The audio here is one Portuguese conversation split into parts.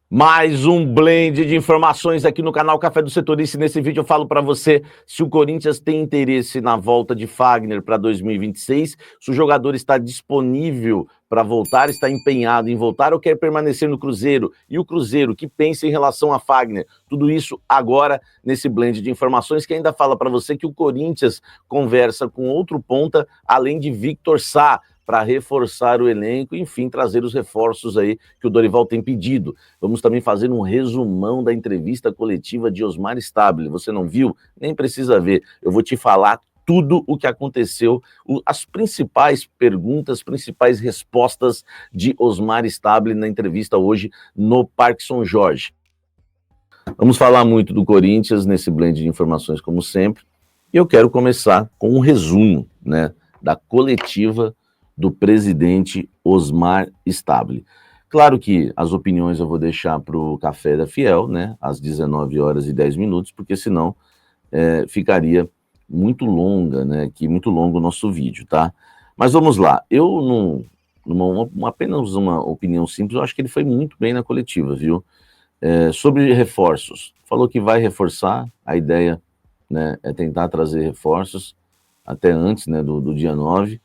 Mais um blend de informações aqui no canal Café do Setorista. Nesse vídeo eu falo para você se o Corinthians tem interesse na volta de Fagner para 2026, se o jogador está disponível para voltar, está empenhado em voltar ou quer permanecer no Cruzeiro, e o Cruzeiro, que pensa em relação a Fagner. Tudo isso agora nesse blend de informações que ainda fala para você que o Corinthians conversa com outro ponta, além de Victor Sá, para reforçar o elenco, enfim, trazer os reforços aí que o Dorival tem pedido. Vamos também fazer um resumão da entrevista coletiva de Osmar Stabile. Você não viu? Nem precisa ver. Eu vou te falar tudo o que aconteceu, as principais perguntas, principais respostas de Osmar Stabile na entrevista hoje no Parque São Jorge. Vamos falar muito do Corinthians nesse blend de informações, como sempre, e eu quero começar com um resumo, né, da coletiva do presidente Osmar Stabile. Claro que as opiniões eu vou deixar para o Café da Fiel, né, às 19h10, porque senão ficaria muito longa, né, muito longo o nosso vídeo, tá? Mas vamos lá, eu apenas uma opinião simples, eu acho que ele foi muito bem na coletiva, viu? Sobre reforços, falou que vai reforçar, a ideia, né, é tentar trazer reforços até antes, né, do dia 9,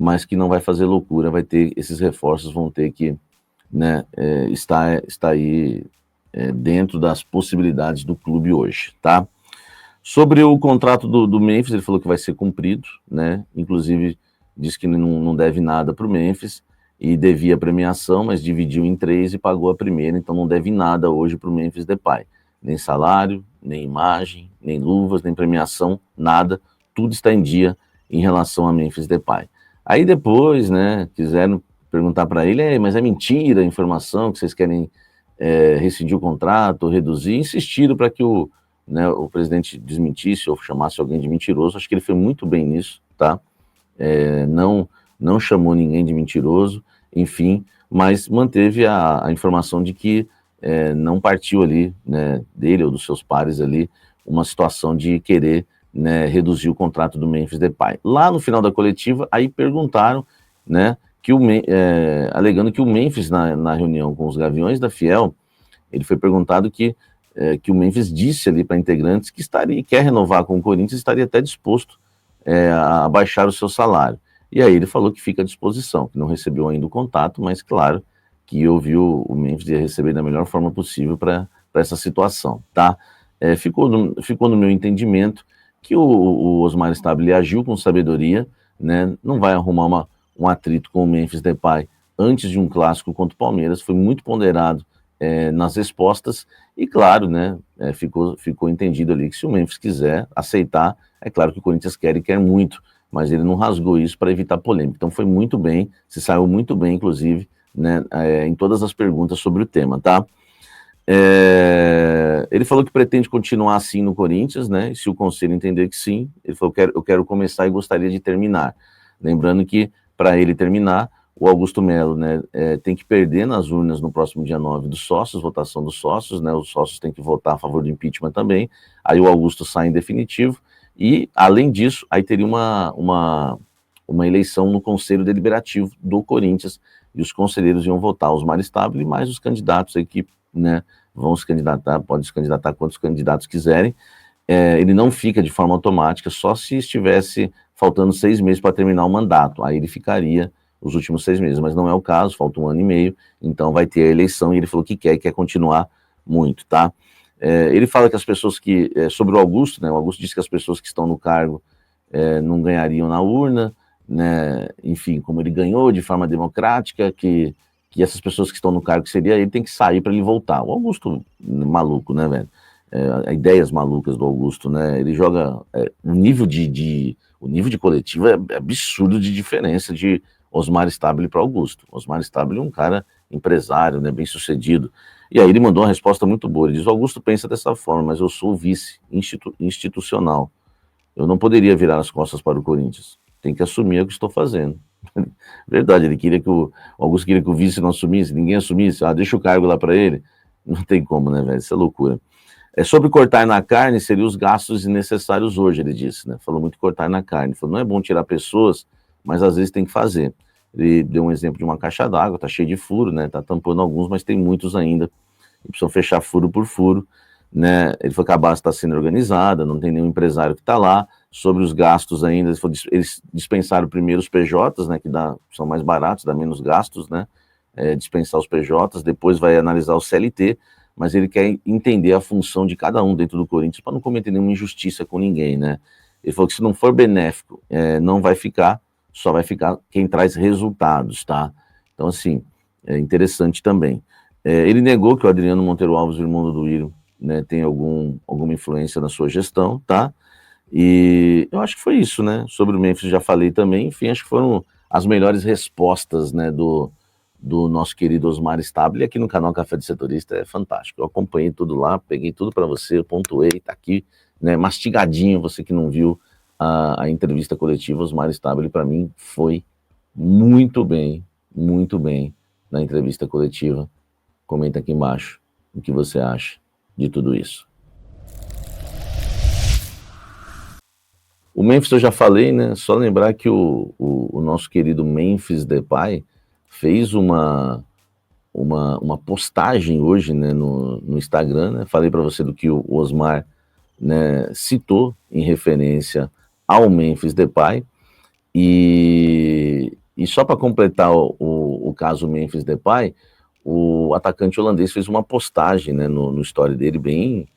mas que não vai fazer loucura, esses reforços vão ter que, né, está aí dentro das possibilidades do clube hoje, tá? Sobre o contrato do Memphis, ele falou que vai ser cumprido, né? Inclusive disse que não deve nada para o Memphis e devia premiação, mas dividiu em 3 e pagou a primeira, então não deve nada hoje para o Memphis Depay, nem salário, nem imagem, nem luvas, nem premiação, nada, tudo está em dia em relação a Memphis Depay. Aí depois, né, quiseram perguntar para ele, mas é mentira a informação que vocês querem rescindir o contrato, reduzir, insistiram para que o presidente desmentisse ou chamasse alguém de mentiroso. Acho que ele foi muito bem nisso, tá? Não chamou ninguém de mentiroso, enfim, mas manteve a informação de que não partiu ali, né, dele ou dos seus pares ali, uma situação de querer, né, reduzir o contrato do Memphis Depay. Lá no final da coletiva, aí perguntaram, né, alegando que o Memphis, na reunião com os Gaviões da Fiel, ele foi perguntado que o Memphis disse ali para integrantes que quer renovar com o Corinthians, estaria até disposto a baixar o seu salário. E aí ele falou que fica à disposição, que não recebeu ainda o contato, mas claro que ouviu o Memphis ia receber da melhor forma possível para essa situação, tá? Ficou no meu entendimento que o Osmar Stabile agiu com sabedoria, né? Não vai arrumar um atrito com o Memphis Depay antes de um clássico contra o Palmeiras, foi muito ponderado nas respostas, e claro, né, ficou entendido ali que se o Memphis quiser aceitar, é claro que o Corinthians quer e quer muito, mas ele não rasgou isso para evitar polêmica. Então foi muito bem, se saiu muito bem, inclusive, né, em todas as perguntas sobre o tema, tá? Ele falou que pretende continuar assim no Corinthians, né? E se o conselho entender que sim, ele falou: eu quero começar e gostaria de terminar. Lembrando que, para ele terminar, o Augusto Melo, né, tem que perder nas urnas no próximo dia 9 dos sócios, votação dos sócios, né? Os sócios têm que votar a favor do impeachment também. Aí o Augusto sai em definitivo. E, além disso, aí teria uma eleição no Conselho Deliberativo do Corinthians, e os conselheiros iam votar Osmar Stabile, mais os candidatos aí que, né, vão se candidatar, podem se candidatar quantos candidatos quiserem. Ele não fica de forma automática, só se estivesse faltando 6 meses para terminar o mandato, aí ele ficaria os últimos 6 meses, mas não é o caso, falta 1 ano e meio, então vai ter a eleição, e ele falou que quer continuar muito, tá? Ele fala que as pessoas sobre o Augusto, né, o Augusto disse que as pessoas que estão no cargo não ganhariam na urna, né, enfim, como ele ganhou de forma democrática, que essas pessoas que estão no cargo, que seria ele, tem que sair para ele voltar. O Augusto, maluco, né, velho? Ideias malucas do Augusto, né? Ele joga o nível de coletivo é absurdo de diferença de Osmar Stabile para Augusto. Osmar Stabile é um cara empresário, né, bem sucedido. E aí ele mandou uma resposta muito boa. Ele diz: o Augusto pensa dessa forma, mas eu sou vice institucional. Eu não poderia virar as costas para o Corinthians. Tem que assumir o que estou fazendo. Verdade, ele queria que o Augusto queria que o vice não assumisse, ninguém assumisse. Deixa o cargo lá para ele. Não tem como, né, velho? Isso é loucura. Sobre cortar na carne, seriam os gastos desnecessários hoje, ele disse, né? Falou muito cortar na carne. Falou: não é bom tirar pessoas, mas às vezes tem que fazer. Ele deu um exemplo de uma caixa d'água, tá cheio de furo, né? Tá tampando alguns, mas tem muitos ainda e precisam fechar furo por furo, né? Ele falou que a base está sendo organizada, não tem nenhum empresário que está lá. Sobre os gastos ainda, eles dispensaram primeiro os PJs, né, são mais baratos, dá menos gastos, né, dispensar os PJs, depois vai analisar o CLT, mas ele quer entender a função de cada um dentro do Corinthians para não cometer nenhuma injustiça com ninguém, né. Ele falou que se não for benéfico, não vai ficar, só vai ficar quem traz resultados, tá? Então, assim, é interessante também. Ele negou que o Adriano Monteiro Alves, o irmão do Duílio, né, tem alguma influência na sua gestão, tá? E eu acho que foi isso, né? Sobre o Memphis já falei também, enfim, acho que foram as melhores respostas, né, do nosso querido Osmar Stabile aqui no canal Café do Setorista, é fantástico. Eu acompanhei tudo lá, peguei tudo para você, pontuei, tá aqui, né, mastigadinho, você que não viu a entrevista coletiva, Osmar Stabile para mim foi muito bem na entrevista coletiva. Comenta aqui embaixo o que você acha de tudo isso. O Memphis eu já falei, né? Só lembrar que o nosso querido Memphis Depay fez uma postagem hoje, né, no Instagram, né? Falei para você do que o Osmar, né, citou em referência ao Memphis Depay. E só para completar o caso Memphis Depay, o atacante holandês fez uma postagem, né, no story dele bem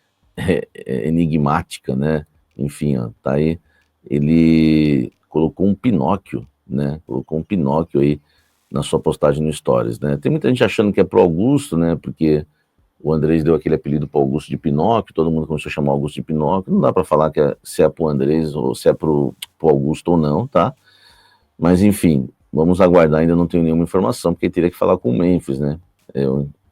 enigmática, né? Enfim, ó, tá aí. Ele colocou um Pinóquio, né? Colocou um Pinóquio aí na sua postagem no Stories, né? Tem muita gente achando que é pro Augusto, né? Porque o Andrés deu aquele apelido pro Augusto de Pinóquio, todo mundo começou a chamar o Augusto de Pinóquio. Não dá para falar se é pro Andrés ou se é pro Augusto ou não, tá? Mas enfim, vamos aguardar, ainda não tenho nenhuma informação, porque teria que falar com o Memphis, né?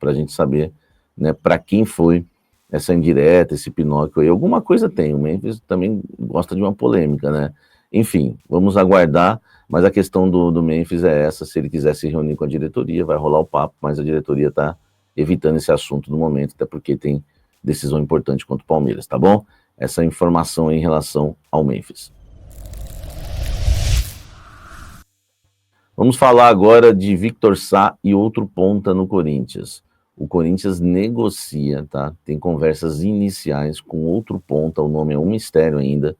Pra gente saber, né, para quem foi essa indireta, esse Pinóquio aí, alguma coisa tem, o Memphis também gosta de uma polêmica, né? Enfim, vamos aguardar, mas a questão do Memphis é essa, se ele quiser se reunir com a diretoria, vai rolar o papo, mas a diretoria está evitando esse assunto no momento, até porque tem decisão importante contra o Palmeiras, tá bom? Essa informação em relação ao Memphis. Vamos falar agora de Victor Sá e outro ponta no Corinthians. O Corinthians negocia, tá? Tem conversas iniciais com outro ponta, o nome é um mistério ainda,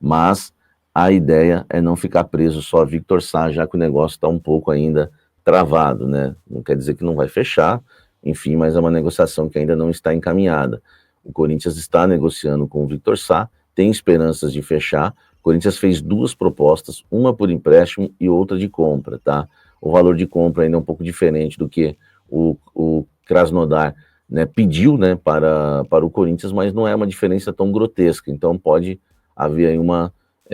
mas a ideia é não ficar preso só a Victor Sá, já que o negócio está um pouco ainda travado, né? Não quer dizer que não vai fechar, enfim, mas é uma negociação que ainda não está encaminhada. O Corinthians está negociando com o Victor Sá, tem esperanças de fechar. O Corinthians fez 2 propostas, uma por empréstimo e outra de compra, tá? O valor de compra ainda é um pouco diferente do que o Krasnodar, né, pediu, né, para o Corinthians, mas não é uma diferença tão grotesca, então pode haver aí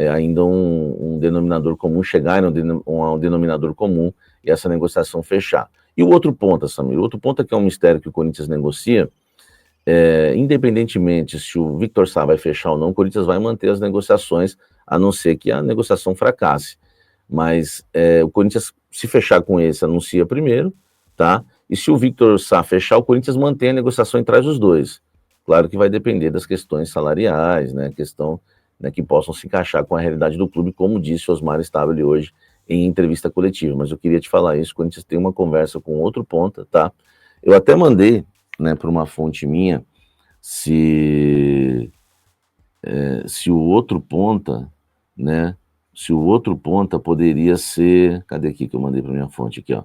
ainda um denominador comum, chegar a um denominador comum e essa negociação fechar. E o outro ponto, Samir, o outro ponto é que é um mistério que o Corinthians negocia, independentemente se o Victor Sá vai fechar ou não, o Corinthians vai manter as negociações, a não ser que a negociação fracasse. Mas o Corinthians, se fechar com esse, anuncia primeiro, tá? E se o Victor Sá fechar, o Corinthians mantém a negociação e traz os dois. Claro que vai depender das questões salariais, né? Questão, né, que possam se encaixar com a realidade do clube, como disse Osmar Stabile hoje em entrevista coletiva. Mas eu queria te falar isso, o Corinthians tem uma conversa com outro ponta, tá? Eu até mandei, né, para uma fonte minha, se o outro ponta, né? Se o outro ponta poderia ser... Cadê aqui que eu mandei para minha fonte aqui, ó?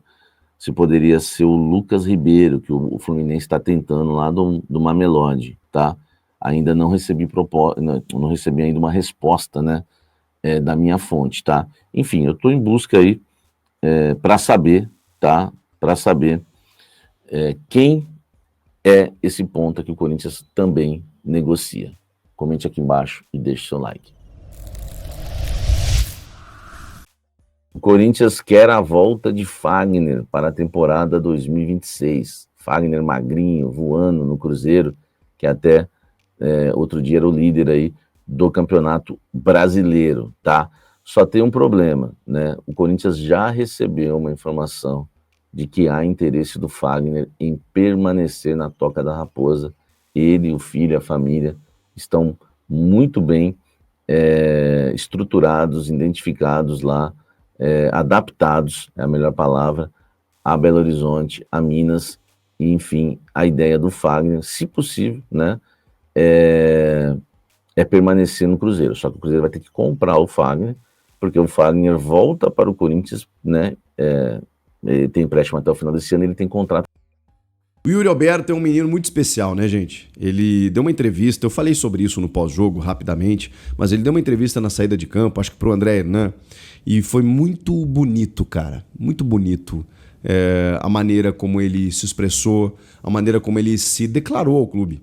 Se poderia ser o Lucas Ribeiro, que o Fluminense está tentando lá do Mamelodi, tá? Ainda não recebi não recebi ainda uma resposta, né, da minha fonte, tá? Enfim, eu estou em busca aí para saber, tá? Para saber quem é esse ponta que o Corinthians também negocia. Comente aqui embaixo e deixe seu like. O Corinthians quer a volta de Fagner para a temporada 2026. Fagner magrinho, voando no Cruzeiro, que até outro dia era o líder aí do Campeonato Brasileiro, tá? Só tem um problema, né? O Corinthians já recebeu uma informação de que há interesse do Fagner em permanecer na Toca da Raposa. Ele, o filho, a família estão muito bem estruturados, identificados lá, adaptados, é a melhor palavra, a Belo Horizonte, a Minas, enfim, a ideia do Fagner, se possível, né, é permanecer no Cruzeiro. Só que o Cruzeiro vai ter que comprar o Fagner, porque o Fagner volta para o Corinthians, né, ele tem empréstimo até o final desse ano, ele tem contrato. O Yuri Alberto é um menino muito especial, né, gente? Ele deu uma entrevista, eu falei sobre isso no pós-jogo rapidamente, mas ele deu uma entrevista na saída de campo, acho que pro André Hernan, e foi muito bonito, cara, muito bonito. A maneira como ele se expressou, a maneira como ele se declarou ao clube.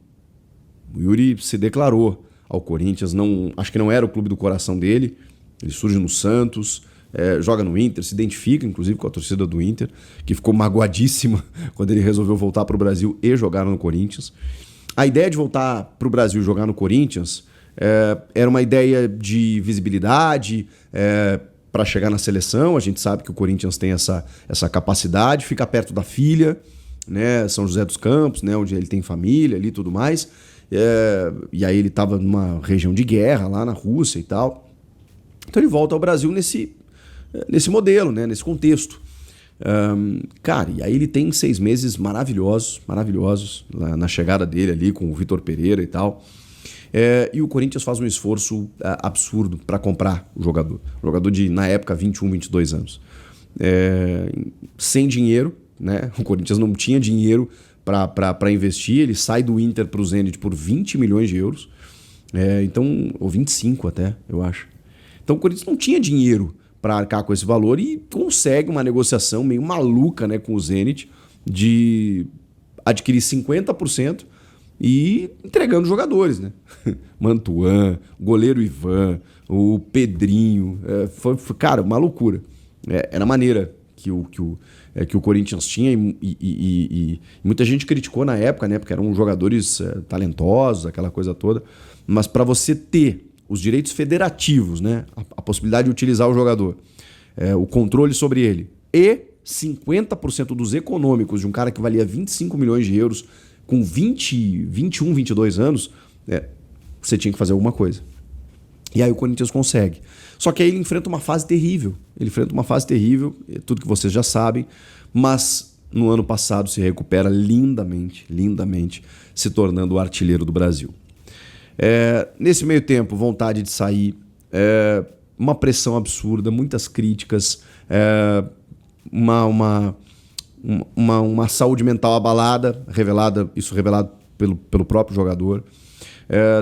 O Yuri se declarou ao Corinthians, acho que não era o clube do coração dele, ele surge no Santos, joga no Inter, se identifica inclusive com a torcida do Inter, que ficou magoadíssima quando ele resolveu voltar para o Brasil e jogar no Corinthians. A ideia de voltar para o Brasil e jogar no Corinthians era uma ideia de visibilidade, para chegar na seleção. A gente sabe que o Corinthians tem essa capacidade, fica perto da filha, né, São José dos Campos, né, onde ele tem família ali e tudo mais. E aí ele estava numa região de guerra lá na Rússia e tal. Então ele volta ao Brasil nesse modelo, né, nesse contexto. Cara, e aí ele tem 6 meses maravilhosos na chegada dele ali com o Vitor Pereira e tal. E o Corinthians faz um esforço absurdo para comprar o jogador. O jogador de, na época, 21, 22 anos. Sem dinheiro, né? O Corinthians não tinha dinheiro para investir. Ele sai do Inter para o Zenit por 20 milhões de euros. Então, ou 25 até, eu acho. Então o Corinthians não tinha dinheiro para arcar com esse valor e consegue uma negociação meio maluca, né, com o Zenit de adquirir 50% e entregando jogadores, né? Mantuan, goleiro Ivan, o Pedrinho, foi, cara, uma loucura. Era a maneira que o Corinthians tinha e muita gente criticou na época, né? Porque eram jogadores talentosos, aquela coisa toda. Mas para você ter os direitos federativos, né? A possibilidade de utilizar o jogador, o controle sobre ele e 50% dos econômicos de um cara que valia 25 milhões de euros com 20, 21, 22 anos, você tinha que fazer alguma coisa. E aí o Corinthians consegue. Só que aí ele enfrenta uma fase terrível. Tudo que vocês já sabem, mas no ano passado se recupera lindamente, se tornando o artilheiro do Brasil. Nesse meio tempo, vontade de sair, uma pressão absurda, muitas críticas, uma saúde mental abalada, revelado pelo próprio jogador,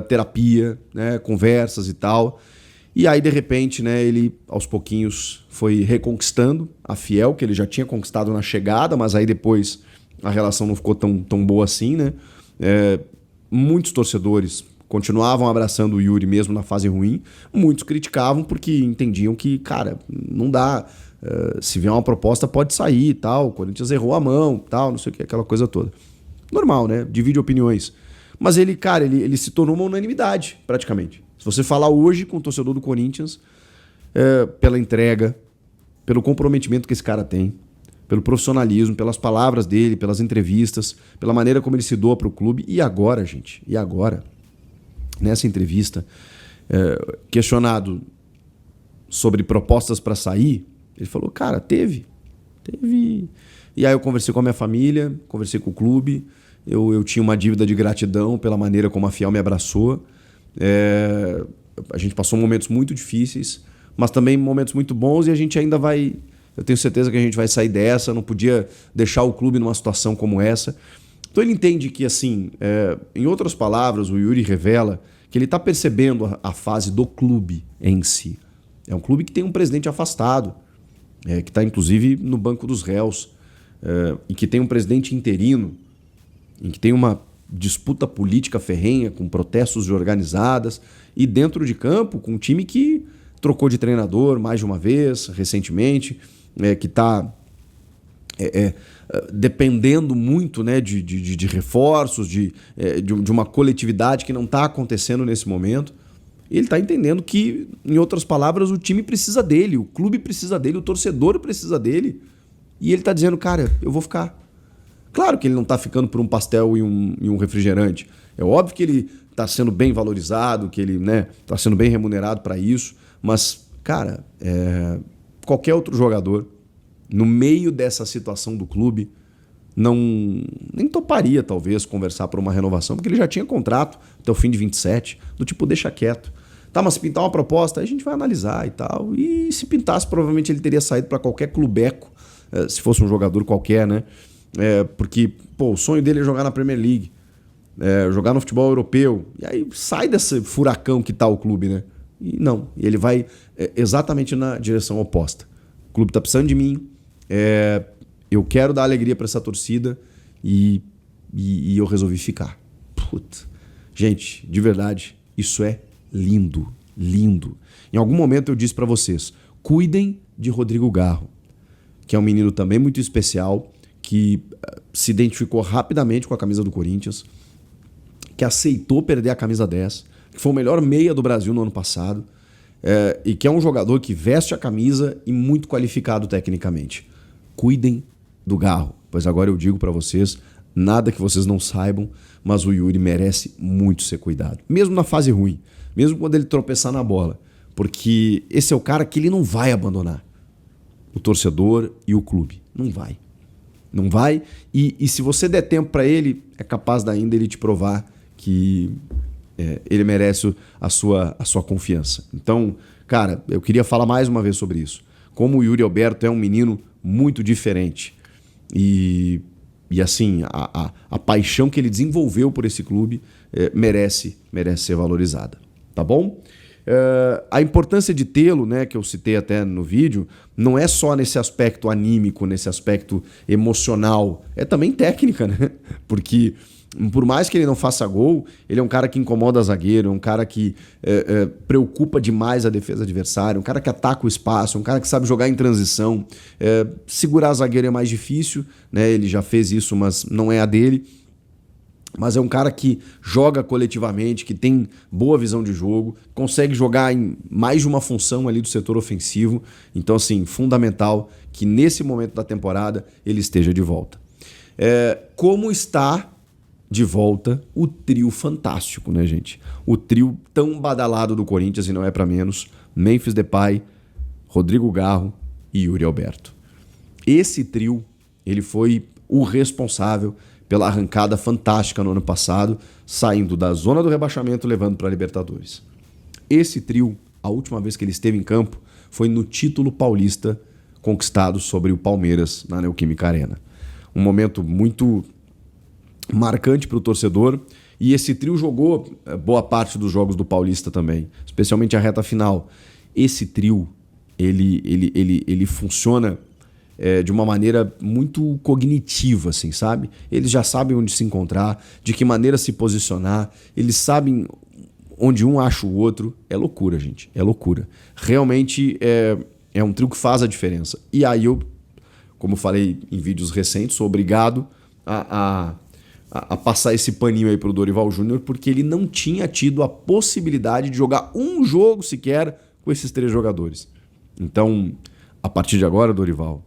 terapia, né, conversas e tal. E aí, de repente, né, ele, aos pouquinhos, foi reconquistando a Fiel, que ele já tinha conquistado na chegada, mas aí depois a relação não ficou tão boa assim, né? Muitos torcedores continuavam abraçando o Yuri mesmo na fase ruim, muitos criticavam porque entendiam que, cara, não dá, se vier uma proposta pode sair e tal, o Corinthians errou a mão, tal, não sei o que, aquela coisa toda. Normal, né? Divide opiniões. Mas ele, cara, ele se tornou uma unanimidade, praticamente. Se você falar hoje com o torcedor do Corinthians, pela entrega, pelo comprometimento que esse cara tem, pelo profissionalismo, pelas palavras dele, pelas entrevistas, pela maneira como ele se doa para o clube. E agora, gente? E agora? Nessa entrevista, questionado sobre propostas para sair, ele falou, cara, teve. E aí eu conversei com a minha família, conversei com o clube, eu tinha uma dívida de gratidão pela maneira como a Fiel me abraçou. A gente passou momentos muito difíceis, mas também momentos muito bons e a gente ainda vai... Eu tenho certeza que a gente vai sair dessa, não podia deixar o clube numa situação como essa. Então ele entende que, assim, em outras palavras, o Yuri revela que ele está percebendo a fase do clube em si. É um clube que tem um presidente afastado, que está inclusive no banco dos réus, e que tem um presidente interino, em que tem uma disputa política ferrenha, com protestos organizadas, e dentro de campo, com um time que trocou de treinador mais de uma vez, recentemente, que está dependendo muito, né, de reforços, de uma coletividade que não está acontecendo nesse momento. Ele está entendendo que, em outras palavras, o time precisa dele, o clube precisa dele, o torcedor precisa dele. E ele está dizendo, cara, eu vou ficar. Claro que ele não está ficando por um pastel e um refrigerante. É óbvio que ele está sendo bem valorizado, que ele está sendo bem remunerado para isso. Mas, cara, qualquer outro jogador, no meio dessa situação do clube, nem toparia, talvez, conversar por uma renovação, porque ele já tinha contrato até o fim de 27, do tipo, deixa quieto. Tá, mas se pintar uma proposta, aí a gente vai analisar e tal. E se pintasse, provavelmente ele teria saído para qualquer clubeco, se fosse um jogador qualquer, né? Porque, pô, o sonho dele é jogar na Premier League, jogar no futebol europeu. E aí sai desse furacão que tá o clube, né? E não, ele vai exatamente na direção oposta. O clube tá precisando de mim, eu quero dar alegria para essa torcida e eu resolvi ficar. Puta. Gente, de verdade, isso é lindo, lindo. Em algum momento eu disse para vocês, cuidem de Rodrigo Garro, que é um menino também muito especial, que se identificou rapidamente com a camisa do Corinthians, que aceitou perder a camisa 10, que foi o melhor meia do Brasil no ano passado, e que é um jogador que veste a camisa e muito qualificado tecnicamente. Cuidem do Garro, pois agora eu digo para vocês, nada que vocês não saibam, mas o Yuri merece muito ser cuidado, mesmo na fase ruim, mesmo quando ele tropeçar na bola, porque esse é o cara que ele não vai abandonar o torcedor e o clube, não vai. Não vai, e se você der tempo para ele, é capaz ainda ele te provar que ele merece a sua confiança. Então, cara, eu queria falar mais uma vez sobre isso. Como o Yuri Alberto é um menino muito diferente. E assim, a paixão que ele desenvolveu por esse clube merece ser valorizada. Tá bom? A importância de tê-lo, né, que eu citei até no vídeo, não é só nesse aspecto anímico, nesse aspecto emocional, é também técnica, né? Porque por mais que ele não faça gol, ele é um cara que incomoda zagueiro, é um cara que preocupa demais a defesa adversária, um cara que ataca o espaço, um cara que sabe jogar em transição. Segurar zagueiro é mais difícil, né? Ele já fez isso, mas não é a dele. Mas é um cara que joga coletivamente, que tem boa visão de jogo, consegue jogar em mais de uma função ali do setor ofensivo. Então, assim, fundamental que nesse momento da temporada ele esteja de volta. Como está de volta o trio fantástico, né, gente? O trio tão badalado do Corinthians, e não é para menos, Memphis Depay, Rodrigo Garro e Yuri Alberto. Esse trio, ele foi o responsável pela arrancada fantástica no ano passado, saindo da zona do rebaixamento, levando para a Libertadores. Esse trio, a última vez que ele esteve em campo, foi no título paulista conquistado sobre o Palmeiras na Neoquímica Arena. Um momento muito marcante para o torcedor, e esse trio jogou boa parte dos jogos do Paulista também, especialmente a reta final. Esse trio, ele funciona de uma maneira muito cognitiva, assim, sabe? Eles já sabem onde se encontrar, de que maneira se posicionar, eles sabem onde um acha o outro. É loucura, gente, é loucura. Realmente é um trio que faz a diferença. E aí eu, como falei em vídeos recentes, sou obrigado a passar esse paninho aí pro Dorival Júnior, porque ele não tinha tido a possibilidade de jogar um jogo sequer com esses três jogadores. Então, a partir de agora, Dorival,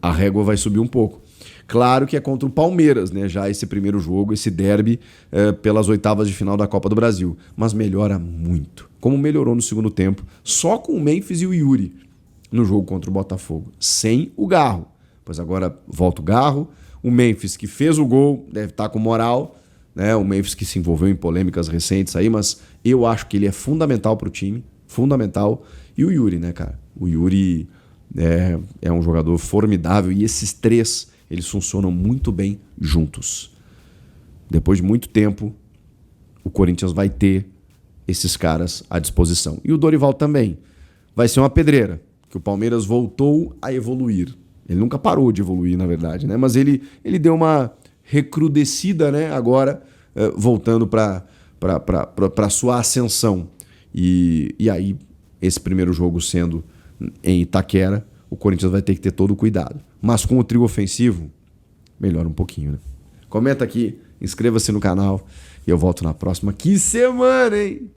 a régua vai subir um pouco. Claro que é contra o Palmeiras, né? Já esse primeiro jogo, esse derby pelas oitavas de final da Copa do Brasil. Mas melhora muito. Como melhorou no segundo tempo, só com o Memphis e o Yuri no jogo contra o Botafogo. Sem o Garro. Pois agora volta o Garro. O Memphis, que fez o gol, deve estar com moral, né? O Memphis que se envolveu em polêmicas recentes aí, mas eu acho que ele é fundamental para o time. Fundamental. E o Yuri, né, cara? O Yuri é um jogador formidável e esses três, eles funcionam muito bem juntos. Depois de muito tempo, o Corinthians vai ter esses caras à disposição. E o Dorival também. Vai ser uma pedreira, que o Palmeiras voltou a evoluir. Ele nunca parou de evoluir, na verdade, né? Mas ele deu uma recrudescida, né? Agora, voltando para a sua ascensão. E aí, esse primeiro jogo sendo em Itaquera, o Corinthians vai ter que ter todo o cuidado. Mas com o trio ofensivo, melhora um pouquinho, né? Comenta aqui, inscreva-se no canal e eu volto na próxima. Que semana, hein?